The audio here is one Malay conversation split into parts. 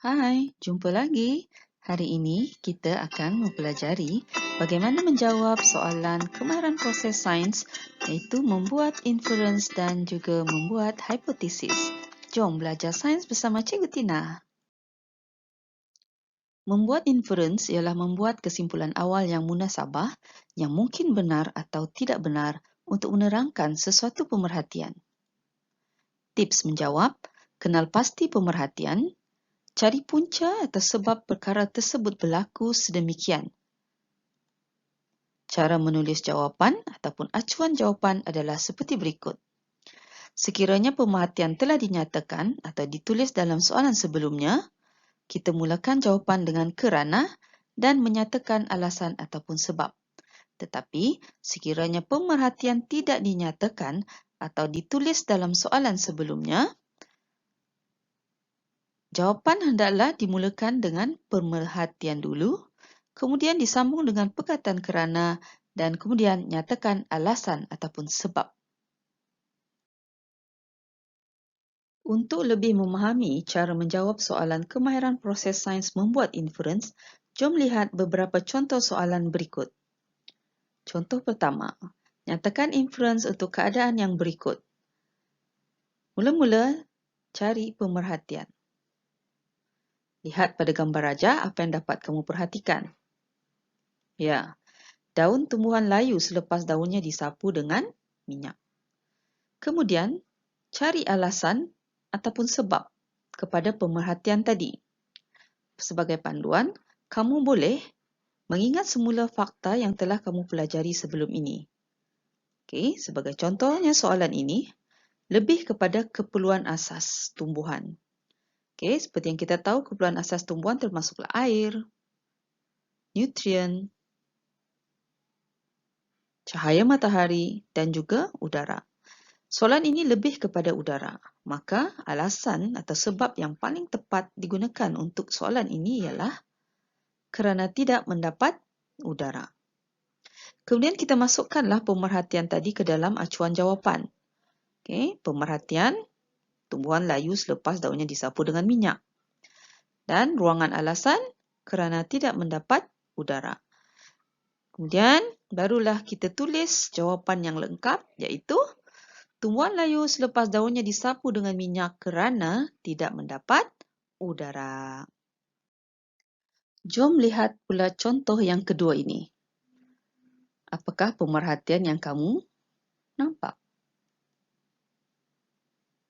Hai, jumpa lagi. Hari ini kita akan mempelajari bagaimana menjawab soalan kemahiran proses sains iaitu membuat inference dan juga membuat hipotesis. Jom belajar sains bersama Cikgu Tina. Membuat inference ialah membuat kesimpulan awal yang munasabah yang mungkin benar atau tidak benar untuk menerangkan sesuatu pemerhatian. Tips menjawab, kenal pasti pemerhatian, cari punca atau sebab perkara tersebut berlaku sedemikian. Cara menulis jawapan ataupun acuan jawapan adalah seperti berikut. Sekiranya pemerhatian telah dinyatakan atau ditulis dalam soalan sebelumnya, kita mulakan jawapan dengan kerana dan menyatakan alasan ataupun sebab. Tetapi, sekiranya pemerhatian tidak dinyatakan atau ditulis dalam soalan sebelumnya, jawapan hendaklah dimulakan dengan pemerhatian dulu, kemudian disambung dengan perkataan kerana dan kemudian nyatakan alasan ataupun sebab. Untuk lebih memahami cara menjawab soalan kemahiran proses sains membuat inference, jom lihat beberapa contoh soalan berikut. Contoh pertama, nyatakan inference untuk keadaan yang berikut. Mula-mula, cari pemerhatian. Lihat pada gambar raja apa yang dapat kamu perhatikan. Ya, daun tumbuhan layu selepas daunnya disapu dengan minyak. Kemudian, cari alasan ataupun sebab kepada pemerhatian tadi. Sebagai panduan, kamu boleh mengingat semula fakta yang telah kamu pelajari sebelum ini. Okey, sebagai contohnya soalan ini, lebih kepada keperluan asas tumbuhan. Okey, seperti yang kita tahu, keperluan asas tumbuhan termasuklah air, nutrien, cahaya matahari dan juga udara. Soalan ini lebih kepada udara. Maka alasan atau sebab yang paling tepat digunakan untuk soalan ini ialah kerana tidak mendapat udara. Kemudian kita masukkanlah pemerhatian tadi ke dalam acuan jawapan. Okey, pemerhatian tumbuhan layu selepas daunnya disapu dengan minyak. Dan ruangan alasan kerana tidak mendapat udara. Kemudian barulah kita tulis jawapan yang lengkap iaitu tumbuhan layu selepas daunnya disapu dengan minyak kerana tidak mendapat udara. Jom lihat pula contoh yang kedua ini. Apakah pemerhatian yang kamu nampak?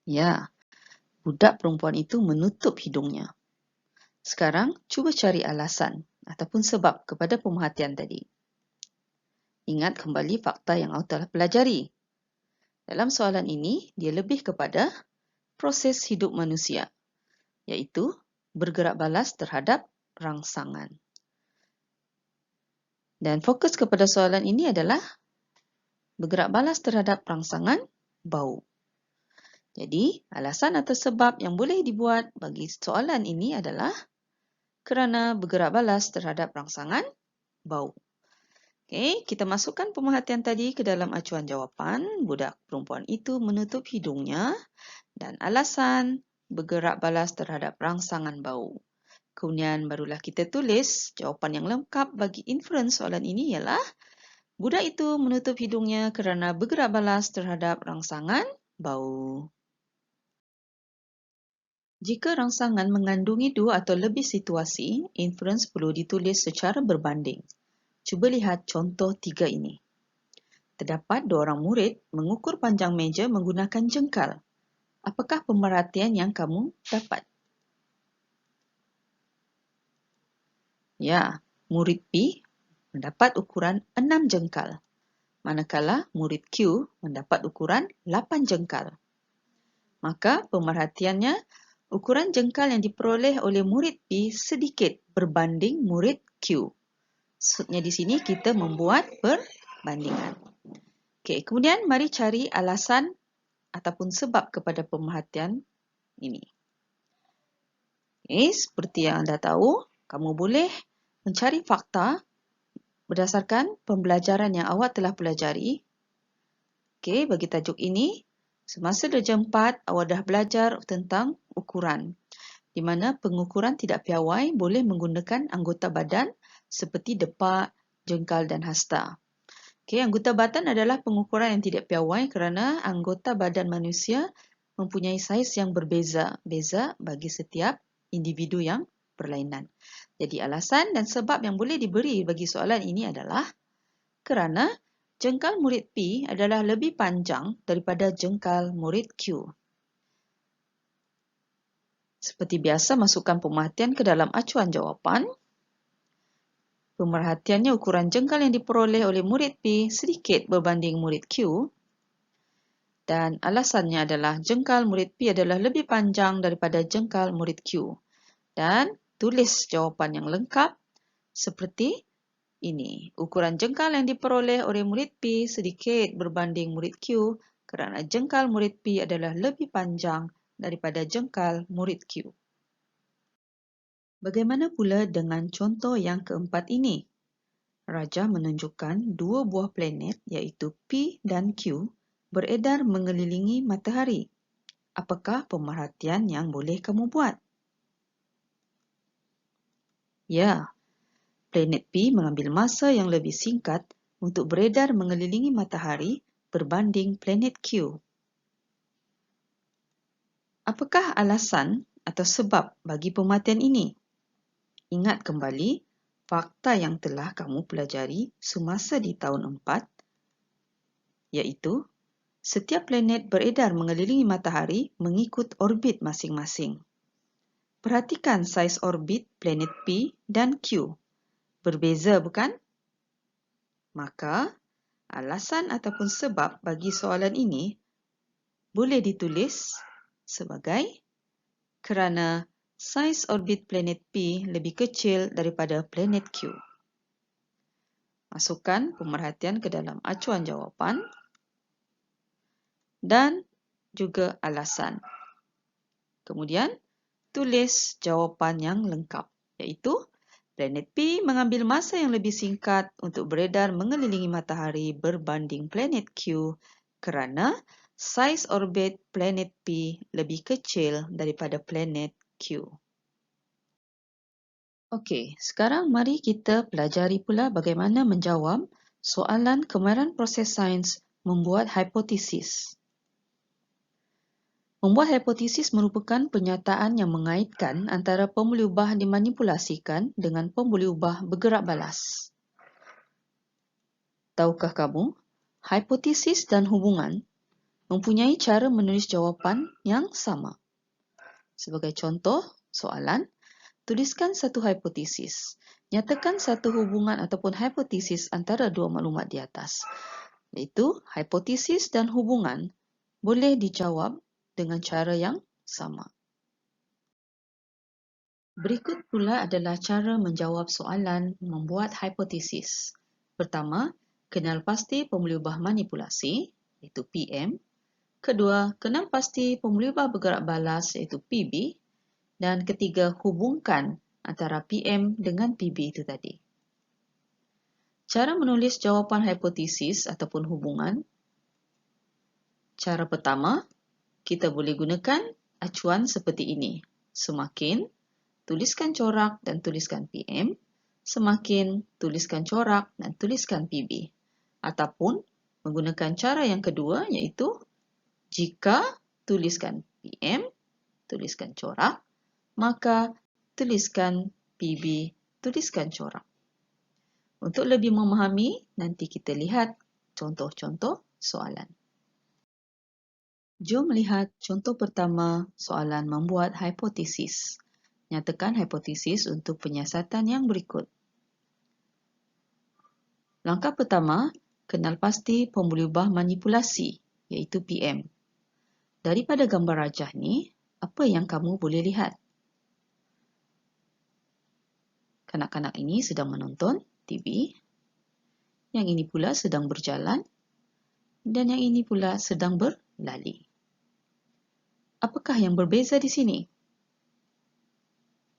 Ya, budak perempuan itu menutup hidungnya. Sekarang, cuba cari alasan ataupun sebab kepada pemerhatian tadi. Ingat kembali fakta yang awak telah pelajari. Dalam soalan ini, dia lebih kepada proses hidup manusia, iaitu bergerak balas terhadap rangsangan. Dan fokus kepada soalan ini adalah bergerak balas terhadap rangsangan bau. Jadi, alasan atau sebab yang boleh dibuat bagi soalan ini adalah kerana bergerak balas terhadap rangsangan bau. Okey, kita masukkan pemerhatian tadi ke dalam acuan jawapan. Budak perempuan itu menutup hidungnya dan alasan bergerak balas terhadap rangsangan bau. Kemudian barulah kita tulis jawapan yang lengkap bagi inference soalan ini ialah budak itu menutup hidungnya kerana bergerak balas terhadap rangsangan bau. Jika rangsangan mengandungi dua atau lebih situasi, inference perlu ditulis secara berbanding. Cuba lihat contoh 3 ini. Terdapat 2 orang murid mengukur panjang meja menggunakan jengkal. Apakah pemerhatian yang kamu dapat? Ya, murid P mendapat ukuran 6 jengkal, manakala murid Q mendapat ukuran 8 jengkal. Maka pemerhatiannya, ukuran jengkal yang diperoleh oleh murid P sedikit berbanding murid Q. Maksudnya di sini kita membuat perbandingan. Okey, kemudian mari cari alasan ataupun sebab kepada pemerhatian ini. Okey, seperti yang anda tahu, kamu boleh mencari fakta berdasarkan pembelajaran yang awak telah pelajari. Okey, bagi tajuk ini, semasa darjah 4, awak dah belajar tentang ukuran. di mana pengukuran tidak piawai boleh menggunakan anggota badan seperti depak, jengkal dan hasta. Okey, anggota badan adalah pengukuran yang tidak piawai kerana anggota badan manusia mempunyai saiz yang berbeza-beza bagi setiap individu yang berlainan. Jadi alasan dan sebab yang boleh diberi bagi soalan ini adalah kerana jengkal murid P adalah lebih panjang daripada jengkal murid Q. Seperti biasa, masukkan pemerhatian ke dalam acuan jawapan. Pemerhatiannya ukuran jengkal yang diperoleh oleh murid P sedikit berbanding murid Q. Dan alasannya adalah jengkal murid P adalah lebih panjang daripada jengkal murid Q. Dan tulis jawapan yang lengkap seperti ini. Ukuran jengkal yang diperoleh oleh murid P sedikit berbanding murid Q kerana jengkal murid P adalah lebih panjang daripada jengkal murid Q. Bagaimana pula dengan contoh yang keempat ini? Raja menunjukkan dua buah planet iaitu P dan Q beredar mengelilingi matahari. Apakah pemerhatian yang boleh kamu buat? Ya, planet P mengambil masa yang lebih singkat untuk beredar mengelilingi matahari berbanding planet Q. Apakah alasan atau sebab bagi pemerhatian ini? Ingat kembali fakta yang telah kamu pelajari semasa di tahun 4, iaitu setiap planet beredar mengelilingi matahari mengikut orbit masing-masing. Perhatikan saiz orbit planet P dan Q. Berbeza, bukan? Maka, alasan ataupun sebab bagi soalan ini boleh ditulis sebagai kerana saiz orbit planet P lebih kecil daripada planet Q. Masukkan pemerhatian ke dalam acuan jawapan dan juga alasan. Kemudian, tulis jawapan yang lengkap, iaitu planet P mengambil masa yang lebih singkat untuk beredar mengelilingi matahari berbanding planet Q kerana saiz orbit planet P lebih kecil daripada planet Q. Okey, sekarang mari kita pelajari pula bagaimana menjawab soalan kemahiran proses sains membuat hipotesis. Membuat hipotesis merupakan pernyataan yang mengaitkan antara pemboleh dimanipulasikan dengan pemboleh bergerak balas. Tahukah kamu, hipotesis dan hubungan mempunyai cara menulis jawapan yang sama. Sebagai contoh soalan, tuliskan satu hipotesis. Nyatakan satu hubungan ataupun hipotesis antara dua maklumat di atas. Iaitu, hipotesis dan hubungan boleh dijawab dengan cara yang sama. Berikut pula adalah cara menjawab soalan membuat hipotesis. Pertama, kenal pasti pemboleh manipulasi, iaitu PM. Kedua, kenal pasti pemboleh bergerak balas, iaitu PB. Dan ketiga, hubungkan antara PM dengan PB itu tadi. Cara menulis jawapan hipotesis ataupun hubungan. Cara pertama, kita boleh gunakan acuan seperti ini. Semakin, tuliskan corak dan tuliskan PM. Semakin, tuliskan corak dan tuliskan PB. Ataupun, menggunakan cara yang kedua iaitu jika tuliskan PM, tuliskan corak, maka tuliskan PB, tuliskan corak. Untuk lebih memahami, nanti kita lihat contoh-contoh soalan. Jom lihat contoh pertama soalan membuat hipotesis. Nyatakan hipotesis untuk penyiasatan yang berikut. Langkah pertama, kenal pasti pemboleh manipulasi, iaitu PM. Daripada gambar rajah ni, apa yang kamu boleh lihat? Kanak-kanak ini sedang menonton TV. Yang ini pula sedang berjalan. Dan yang ini pula sedang berlari. Apakah yang berbeza di sini?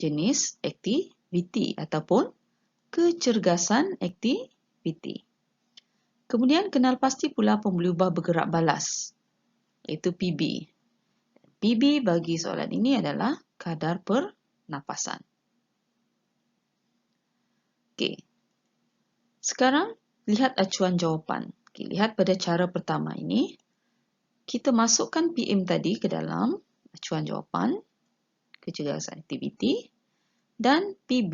Jenis aktiviti ataupun kecergasan aktiviti. Kemudian kenal pasti pula pemboleh bergerak balas, iaitu PB. PB bagi soalan ini adalah kadar pernafasan. Okey. Sekarang lihat acuan jawapan. Okey, lihat pada cara pertama ini. Kita masukkan PM tadi ke dalam acuan jawapan, kecergasan aktiviti, dan PB,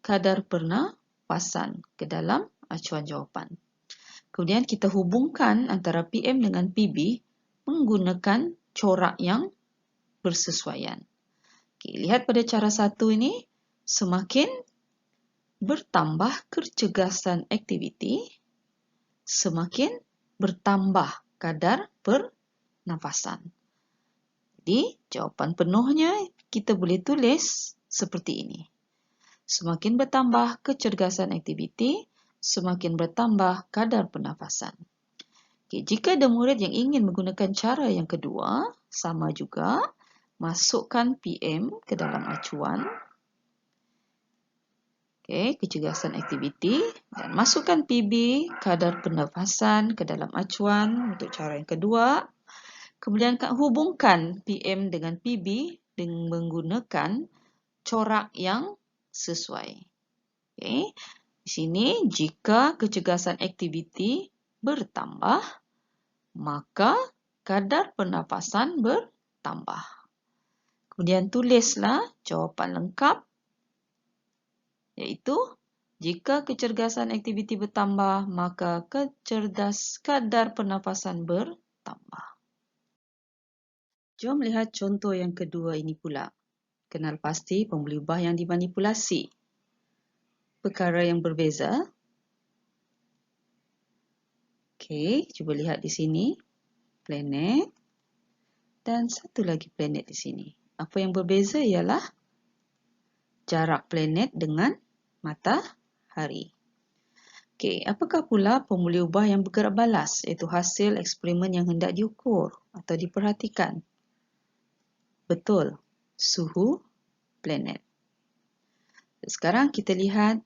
kadar pernafasan, ke dalam acuan jawapan. Kemudian kita hubungkan antara PM dengan PB menggunakan corak yang bersesuaian. Okay, lihat pada cara satu ini, semakin bertambah kecergasan aktiviti, semakin bertambah kadar pernafasan. Jadi, jawapan penuhnya kita boleh tulis seperti ini. Semakin bertambah kecergasan aktiviti, semakin bertambah kadar pernafasan. Okay, jika ada murid yang ingin menggunakan cara yang kedua, sama juga, masukkan PM ke dalam acuan. Okay, kecergasan aktiviti, dan masukkan PB, kadar pernafasan, ke dalam acuan untuk cara yang kedua. Kemudian hubungkan PM dengan PB dengan menggunakan corak yang sesuai. Okay. Di sini, jika kecergasan aktiviti bertambah, maka kadar pernafasan bertambah. Kemudian tulislah jawapan lengkap, iaitu jika kecergasan aktiviti bertambah, maka kadar pernafasan bertambah. Jom lihat contoh yang kedua ini pula. Kenal pasti pembuli ubah yang dimanipulasi. Perkara yang berbeza. Okey, cuba lihat di sini. Planet. Dan satu lagi planet di sini. Apa yang berbeza ialah jarak planet dengan matahari. Okey, apakah pula pembuli ubah yang bergerak balas, iaitu hasil eksperimen yang hendak diukur atau diperhatikan? Betul, suhu planet. Sekarang kita lihat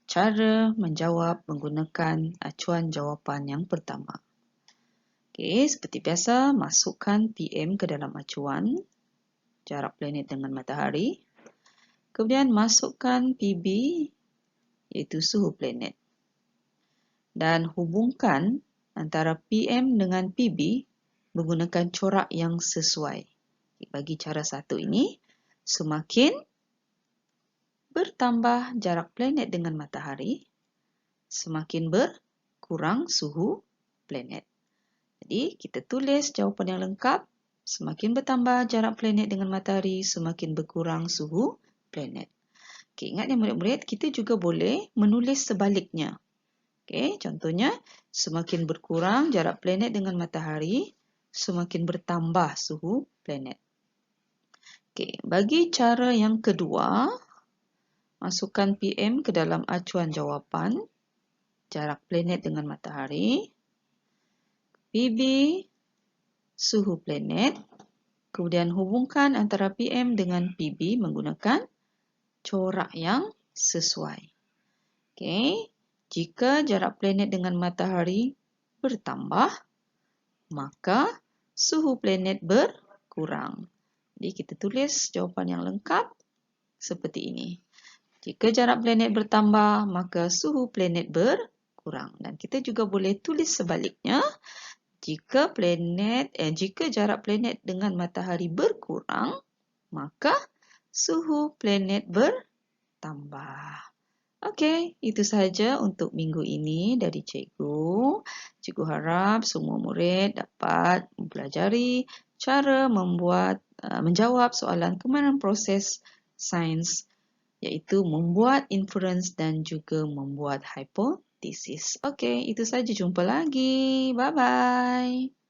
cara menjawab menggunakan acuan jawapan yang pertama. Okey, seperti biasa, masukkan PM ke dalam acuan, jarak planet dengan matahari. Kemudian masukkan PB, iaitu suhu planet. Dan hubungkan antara PM dengan PB menggunakan corak yang sesuai. Bagi cara satu ini, semakin bertambah jarak planet dengan matahari, semakin berkurang suhu planet. Jadi, kita tulis jawapan yang lengkap. Semakin bertambah jarak planet dengan matahari, semakin berkurang suhu planet. Okay, ingat ya murid-murid, kita juga boleh menulis sebaliknya. Okay, contohnya, semakin berkurang jarak planet dengan matahari, semakin bertambah suhu planet. Okay, bagi cara yang kedua, masukkan PM ke dalam acuan jawapan, jarak planet dengan matahari, PB, suhu planet, kemudian hubungkan antara PM dengan PB menggunakan corak yang sesuai. Okay. Jika jarak planet dengan matahari bertambah, maka suhu planet berkurang. Jadi kita tulis jawapan yang lengkap seperti ini. Jika jarak planet bertambah, maka suhu planet berkurang. Dan kita juga boleh tulis sebaliknya. Jika jarak planet dengan matahari berkurang, maka suhu planet bertambah. Okey, itu sahaja untuk minggu ini dari cikgu. Cikgu harap semua murid dapat mempelajari cara menjawab soalan kemahiran proses sains, iaitu membuat inference dan juga membuat hipotesis. Okey, itu saja. Jumpa lagi. Bye-bye.